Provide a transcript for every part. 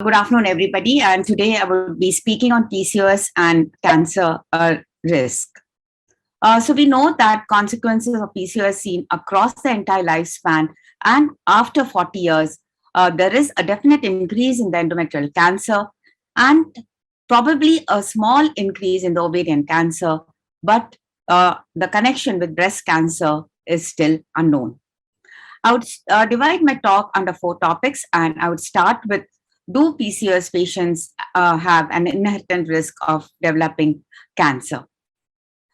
Good afternoon, everybody. And today I will be speaking on PCOS and cancer risk. So we know that consequences of PCOS seen across the entire lifespan, and after 40 years, there is a definite increase in the endometrial cancer and probably a small increase in the ovarian cancer, but the connection with breast cancer is still unknown. I would divide my talk under four topics, and I would start with, do PCOS patients have an inherent risk of developing cancer?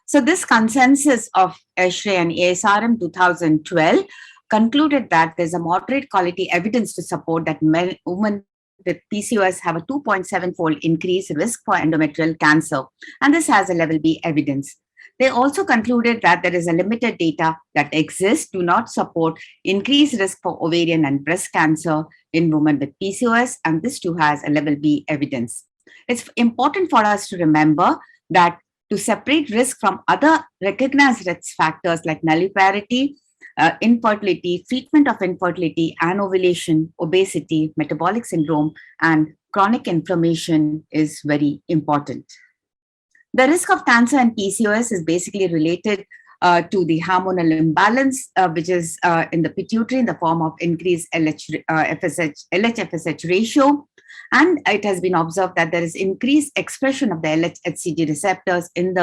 So this consensus of ESHRE and ASRM 2012 concluded that there's a moderate quality evidence to support that women with PCOS have a 2.7-fold increased risk for endometrial cancer, and this has a level B evidence. They also concluded that there is a limited data that exists do not support increased risk for ovarian and breast cancer in women with PCOS, and this too has a level B evidence. It's important for us to remember that to separate risk from other recognized risk factors like nulliparity, infertility, treatment of infertility, anovulation, obesity, metabolic syndrome, and chronic inflammation is very important. The risk of cancer and PCOS is basically related to the hormonal imbalance, which is in the pituitary in the form of increased LH-FSH ratio. And it has been observed that there is increased expression of the LH-HCG receptors in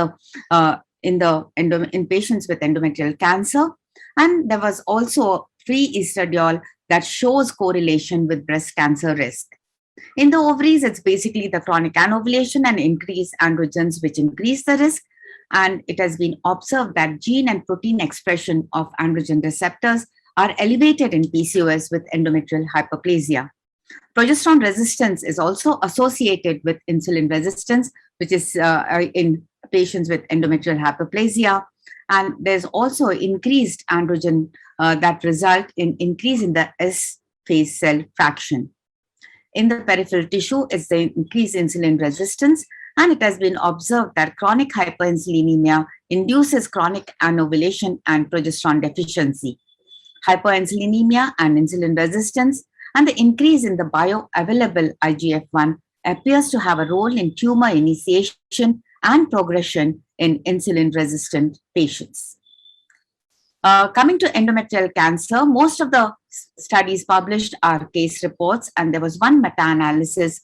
patients with endometrial cancer. And there was also free estradiol that shows correlation with breast cancer risk. In the ovaries, it's basically the chronic anovulation and increased androgens which increase the risk. And it has been observed that gene and protein expression of androgen receptors are elevated in PCOS with endometrial hyperplasia. Progesterone resistance is also associated with insulin resistance, which is in patients with endometrial hyperplasia. And there's also increased androgen that result in increase in the S phase cell fraction. In the peripheral tissue, it's the increased insulin resistance, and it has been observed that chronic hyperinsulinemia induces chronic anovulation and progesterone deficiency. Hyperinsulinemia and insulin resistance and the increase in the bioavailable IGF-1 appears to have a role in tumor initiation and progression in insulin-resistant patients. Coming to endometrial cancer, most of the studies published are case reports, and there was one meta-analysis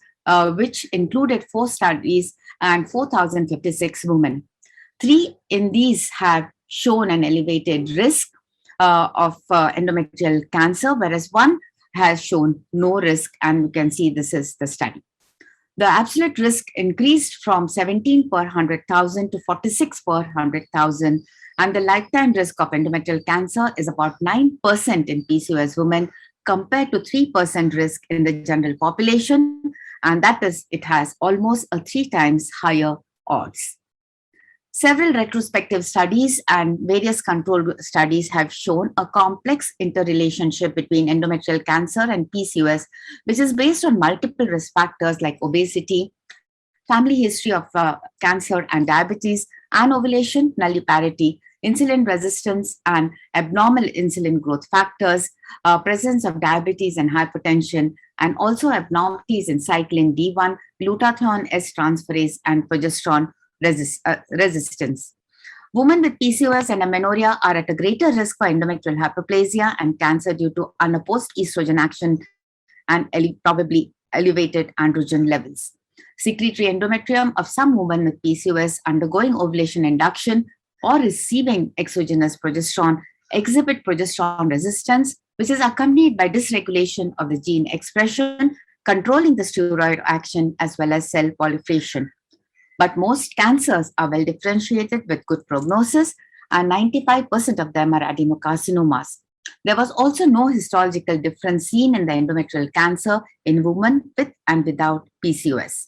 which included 4 studies and 4,056 women. 3 in these have shown an elevated risk of endometrial cancer, whereas 1 has shown no risk, and you can see this is the study. The absolute risk increased from 17 per 100,000 to 46 per 100,000, and the lifetime risk of endometrial cancer is about 9% in PCOS women compared to 3% risk in the general population, and that is, it has almost a 3 times higher odds. Several retrospective studies and various controlled studies have shown a complex interrelationship between endometrial cancer and PCOS, which is based on multiple risk factors like obesity, family history of cancer and diabetes, anovulation, nulliparity, insulin resistance, and abnormal insulin growth factors, presence of diabetes and hypertension, and also abnormalities in cyclin D1, glutathione S transferase, and progesterone resistance. Women with PCOS and amenorrhea are at a greater risk for endometrial hyperplasia and cancer due to unopposed estrogen action and probably elevated androgen levels. Secretory endometrium of some women with PCOS undergoing ovulation induction or receiving exogenous progesterone exhibit progesterone resistance, which is accompanied by dysregulation of the gene expression, controlling the steroid action as well as cell proliferation. But most cancers are well differentiated with good prognosis, and 95% of them are adenocarcinomas. There was also no histological difference seen in the endometrial cancer in women with and without PCOS.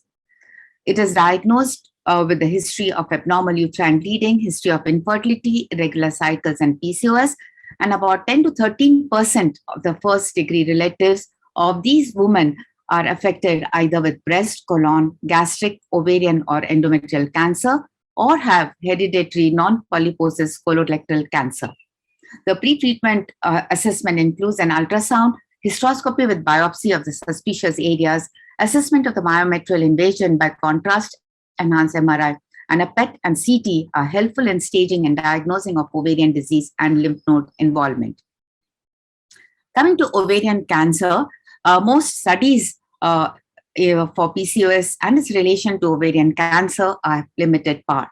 It is diagnosed with the history of abnormal uterine bleeding, history of infertility, irregular cycles, and PCOS, and about 10 to 13% of the first-degree relatives of these women are affected either with breast, colon, gastric, ovarian, or endometrial cancer, or have hereditary non-polyposis colorectal cancer. The pre-treatment assessment includes an ultrasound, hysteroscopy with biopsy of the suspicious areas, assessment of the myometrial invasion by contrast-enhanced MRI, and a PET and CT are helpful in staging and diagnosing of ovarian disease and lymph node involvement. Coming to ovarian cancer, most studies for PCOS and its relation to ovarian cancer are limited part.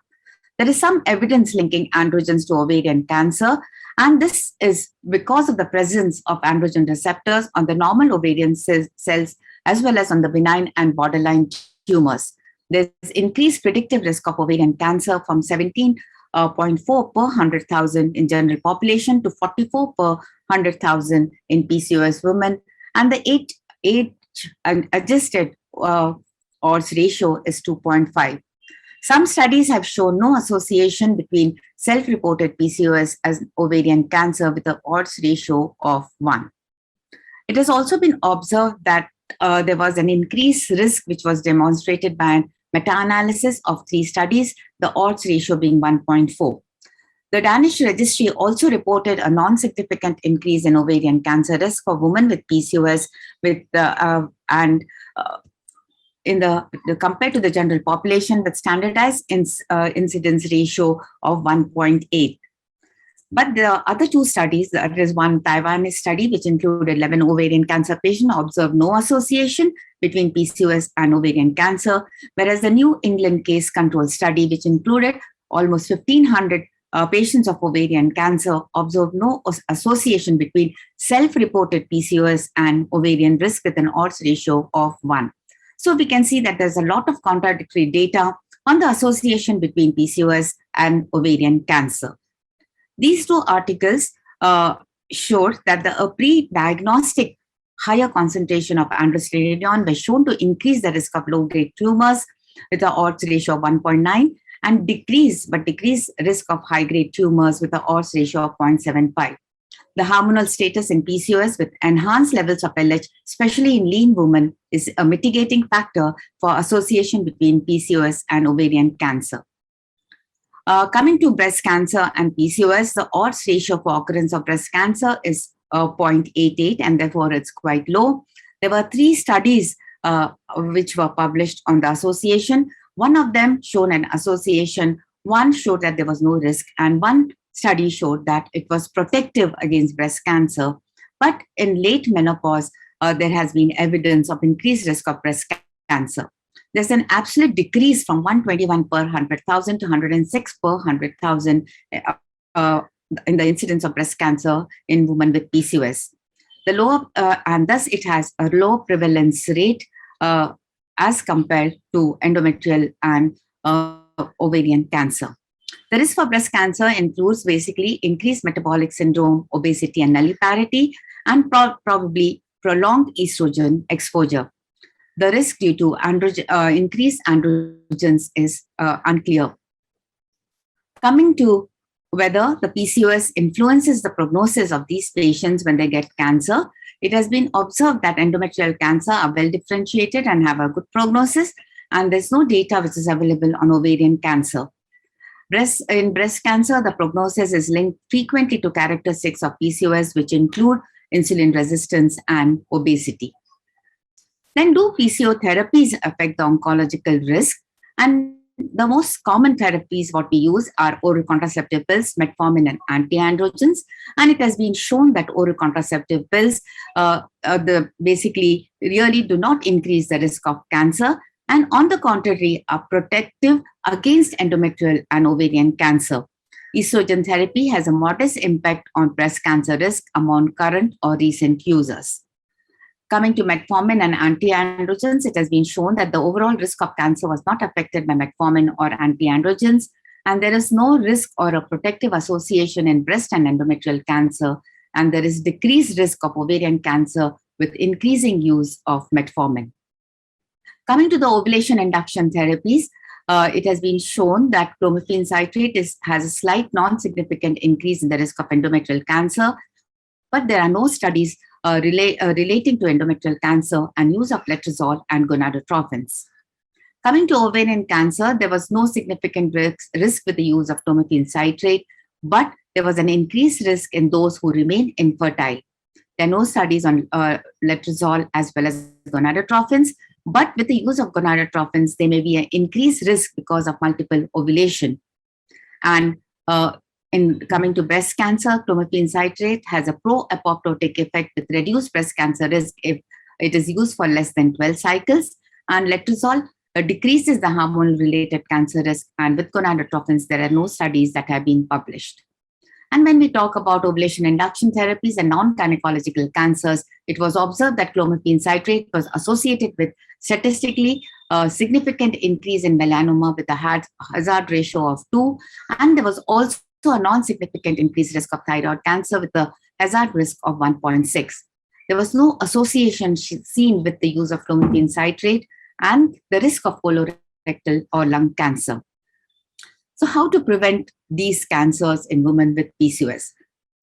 There is some evidence linking androgens to ovarian cancer, and this is because of the presence of androgen receptors on the normal ovarian cells as well as on the benign and borderline tumors. There's increased predictive risk of ovarian cancer from 17.4 per 100,000 in general population to 44 per 100,000 in PCOS women, and the age adjusted odds ratio is 2.5. Some studies have shown no association between self-reported PCOS as ovarian cancer with an odds ratio of 1. It has also been observed that there was an increased risk which was demonstrated by an meta-analysis of 3 studies, the odds ratio being 1.4. The Danish registry also reported a non-significant increase in ovarian cancer risk for women with PCOS compared to the general population with standardized incidence ratio of 1.8. But the other 2 studies, there is one Taiwanese study which included 11 ovarian cancer patients, observed no association between PCOS and ovarian cancer, whereas the New England case control study, which included almost 1,500 patients of ovarian cancer, observed no association between self-reported PCOS and ovarian risk with an odds ratio of 1. So we can see that there's a lot of contradictory data on the association between PCOS and ovarian cancer. These 2 articles showed that the pre-diagnostic higher concentration of androstenedione was shown to increase the risk of low-grade tumors with an odds ratio of 1.9 and decrease risk of high-grade tumors with an odds ratio of 0.75. The hormonal status in PCOS with enhanced levels of LH, especially in lean women, is a mitigating factor for association between PCOS and ovarian cancer. Coming to breast cancer and PCOS, the odds ratio for occurrence of breast cancer is 0.88, and therefore it's quite low. There were 3 studies which were published on the association. One of them showed an association, one showed that there was no risk, and one study showed that it was protective against breast cancer. But in late menopause, there has been evidence of increased risk of breast cancer. There's an absolute decrease from 121 per 100,000 to 106 per 100,000 in the incidence of breast cancer in women with PCOS. And thus it has a low prevalence rate as compared to endometrial and ovarian cancer. The risk for breast cancer includes basically increased metabolic syndrome, obesity and nulliparity, and probably prolonged estrogen exposure. The risk due to increased androgens is unclear. Coming to whether the PCOS influences the prognosis of these patients when they get cancer, it has been observed that endometrial cancer are well differentiated and have a good prognosis, and there's no data which is available on ovarian cancer. In breast cancer, the prognosis is linked frequently to characteristics of PCOS, which include insulin resistance and obesity. Then, do PCO therapies affect the oncological risk? And the most common therapies what we use are oral contraceptive pills, metformin, and antiandrogens. And it has been shown that oral contraceptive pills basically really do not increase the risk of cancer, and on the contrary are protective against endometrial and ovarian cancer. Estrogen therapy has a modest impact on breast cancer risk among current or recent users. Coming to metformin and antiandrogens, it has been shown that the overall risk of cancer was not affected by metformin or antiandrogens, and there is no risk or a protective association in breast and endometrial cancer, and there is decreased risk of ovarian cancer with increasing use of metformin. Coming to the ovulation induction therapies, it has been shown that clomiphene citrate has a slight non-significant increase in the risk of endometrial cancer, but there are no studies relating to endometrial cancer and use of letrozole and gonadotrophins. Coming to ovarian cancer, there was no significant risk with the use of clomiphene citrate, but there was an increased risk in those who remain infertile. There are no studies on letrozole as well as gonadotrophins, but with the use of gonadotrophins, there may be an increased risk because of multiple ovulation. And in coming to breast cancer, clomiphene citrate has a pro-apoptotic effect with reduced breast cancer risk if it is used for less than 12 cycles. And letrozole decreases the hormone-related cancer risk. And with gonadotrophins, there are no studies that have been published. And when we talk about ovulation induction therapies and non-gynecological cancers, it was observed that clomiphene citrate was associated with statistically significant increase in melanoma with a hazard ratio of 2. And there was also a non-significant increased risk of thyroid cancer with a hazard risk of 1.6. There was no association seen with the use of clomiphene citrate and the risk of colorectal or lung cancer. So how to prevent these cancers in women with PCOS?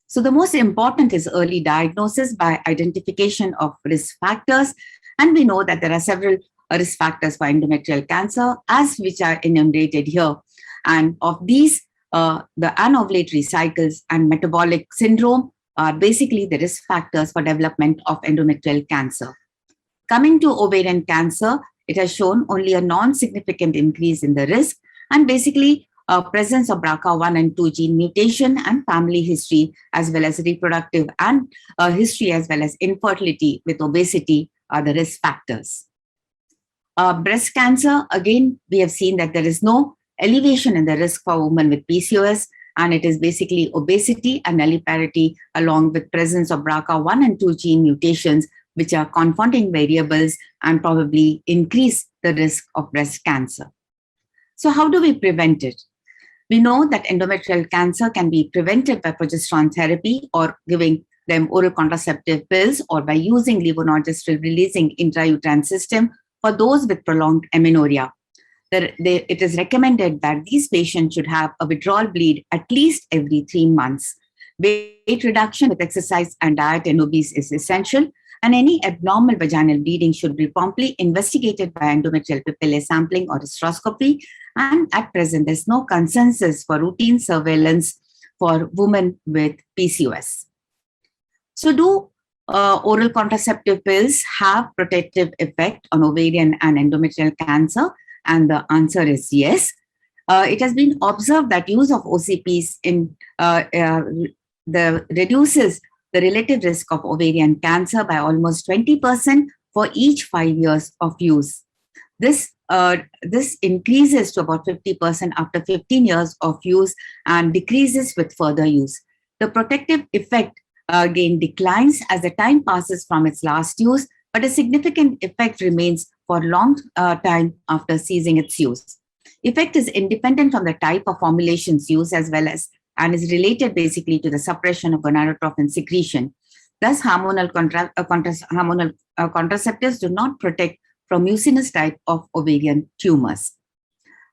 So the most important is early diagnosis by identification of risk factors. And we know that there are several risk factors for endometrial cancer, as which are enumerated here. And of these, the anovulatory cycles and metabolic syndrome are basically the risk factors for development of endometrial cancer. Coming to ovarian cancer, it has shown only a non-significant increase in the risk, and basically presence of BRCA1 and 2 gene mutation and family history, as well as reproductive and history, as well as infertility with obesity are the risk factors. Breast cancer, again, we have seen that there is no elevation in the risk for women with PCOS, and it is basically obesity and nulliparity along with presence of BRCA1 and 2 gene mutations, which are confounding variables and probably increase the risk of breast cancer. So how do we prevent it? We know that endometrial cancer can be prevented by progesterone therapy or giving them oral contraceptive pills or by using levonorgestrel releasing intrauterine system for those with prolonged amenorrhea. It is recommended that these patients should have a withdrawal bleed at least every 3 months. Weight reduction with exercise and diet in obese is essential, and any abnormal vaginal bleeding should be promptly investigated by endometrial papillae sampling or hysteroscopy. And at present, there's no consensus for routine surveillance for women with PCOS. So do oral contraceptive pills have protective effect on ovarian and endometrial cancer? And the answer is yes. It has been observed that use of OCPs reduces the relative risk of ovarian cancer by almost 20% for each 5 years of use. This increases to about 50% after 15 years of use and decreases with further use. The protective effect again declines as the time passes from its last use, but a significant effect remains for a long time after ceasing its use. Effect is independent from the type of formulations used as well as and is related basically to the suppression of gonadotrophin secretion. Thus, hormonal contraceptives do not protect from mucinous type of ovarian tumors.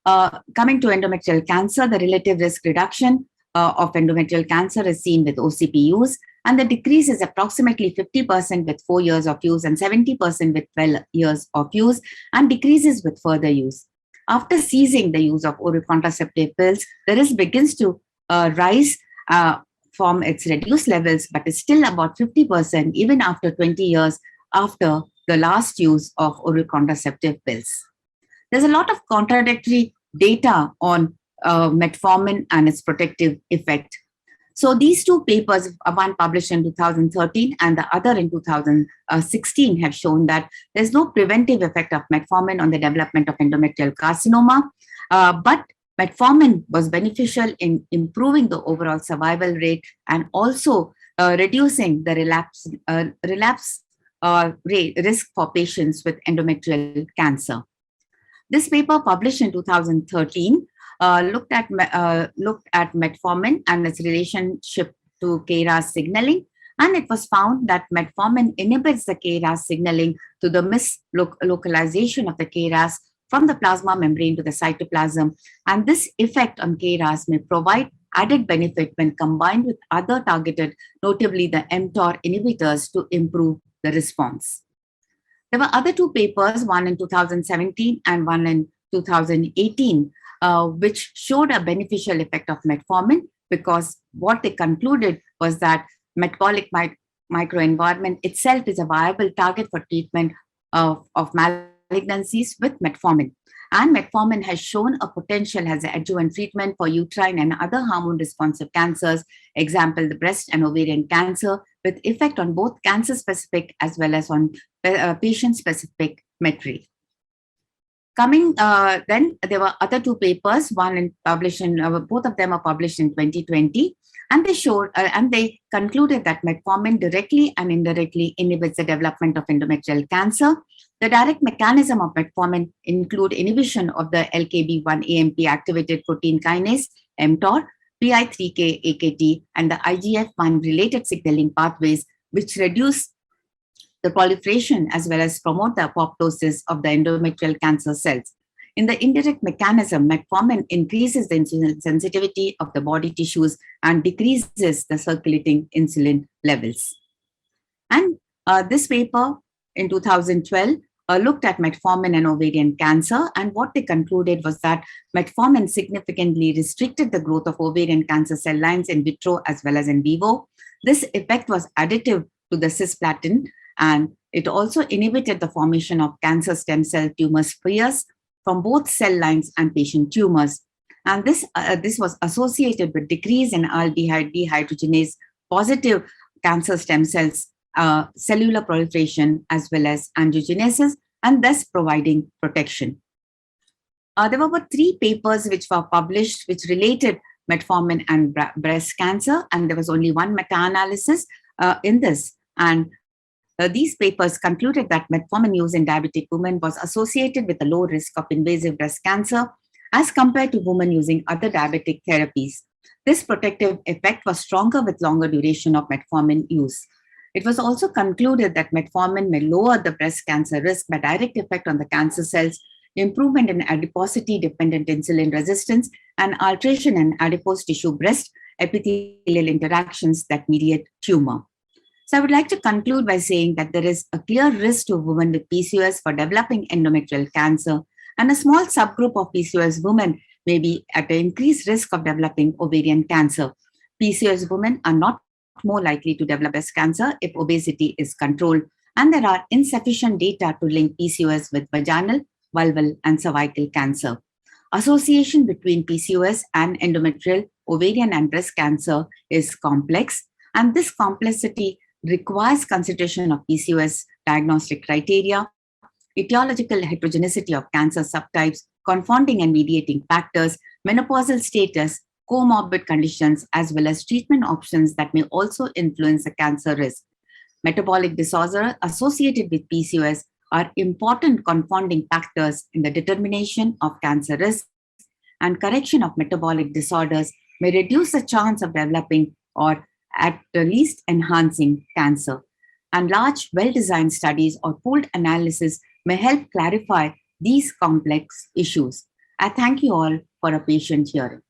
Coming to endometrial cancer, the relative risk reduction of endometrial cancer is seen with OCP use, and the decrease is approximately 50% with 4 years of use and 70% with 12 years of use, and decreases with further use. After ceasing the use of oral contraceptive pills, the risk begins to rise from its reduced levels, but is still about 50% even after 20 years after the last use of oral contraceptive pills. There's a lot of contradictory data on metformin and its protective effect. So these two papers, one published in 2013 and the other in 2016, have shown that there's no preventive effect of metformin on the development of endometrial carcinoma, but metformin was beneficial in improving the overall survival rate and also reducing the relapse risk for patients with endometrial cancer. This paper, published in 2013, looked at metformin and its relationship to KRAS signaling, and it was found that metformin inhibits the KRAS signaling to the mislocalization of the KRAS from the plasma membrane to the cytoplasm, and this effect on KRAS may provide added benefit when combined with other targeted, notably the mTOR inhibitors, to improve the response. There were other two papers, one in 2017 and one in 2018, which showed a beneficial effect of metformin, because what they concluded was that metabolic microenvironment itself is a viable target for treatment of malignancies with metformin. And metformin has shown a potential as an adjuvant treatment for uterine and other hormone responsive cancers, example, the breast and ovarian cancer, with effect on both cancer specific as well as on patient specific metric. Coming then, there were other two papers. Published in both of them are published in 2020, and they showed and they concluded that metformin directly and indirectly inhibits the development of endometrial cancer. The direct mechanism of metformin include inhibition of the LKB1 AMP activated protein kinase mTOR, PI3K AKT, and the IGF-1 related signaling pathways, which reduce the proliferation as well as promote the apoptosis of the endometrial cancer cells. In the indirect mechanism, metformin increases the insulin sensitivity of the body tissues and decreases the circulating insulin levels. And this paper in 2012 looked at metformin and ovarian cancer, and what they concluded was that metformin significantly restricted the growth of ovarian cancer cell lines in vitro as well as in vivo. This effect was additive to the cisplatin, and it also inhibited the formation of cancer stem cell tumor spheres from both cell lines and patient tumors. And this was associated with decrease in aldehyde dehydrogenase positive cancer stem cells, cellular proliferation, as well as angiogenesis, and thus providing protection. There were about 3 papers which were published which related metformin and breast cancer, and there was only one meta-analysis in this. And these papers concluded that metformin use in diabetic women was associated with a low risk of invasive breast cancer as compared to women using other diabetic therapies. This protective effect was stronger with longer duration of metformin use. It was also concluded that metformin may lower the breast cancer risk by direct effect on the cancer cells, improvement in adiposity-dependent insulin resistance, and alteration in adipose tissue breast epithelial interactions that mediate tumor. So I would like to conclude by saying that there is a clear risk to women with PCOS for developing endometrial cancer, and a small subgroup of PCOS women may be at an increased risk of developing ovarian cancer. PCOS women are not more likely to develop breast cancer if obesity is controlled, and there are insufficient data to link PCOS with vaginal, vulval, and cervical cancer. Association between PCOS and endometrial, ovarian, and breast cancer is complex, and this complexity requires consideration of PCOS diagnostic criteria, etiological heterogeneity of cancer subtypes, confounding and mediating factors, menopausal status, comorbid conditions, as well as treatment options that may also influence the cancer risk. Metabolic disorders associated with PCOS are important confounding factors in the determination of cancer risk, and correction of metabolic disorders may reduce the chance of developing or at the least enhancing cancer. And large, well-designed studies or pooled analysis may help clarify these complex issues. I thank you all for a patient hearing.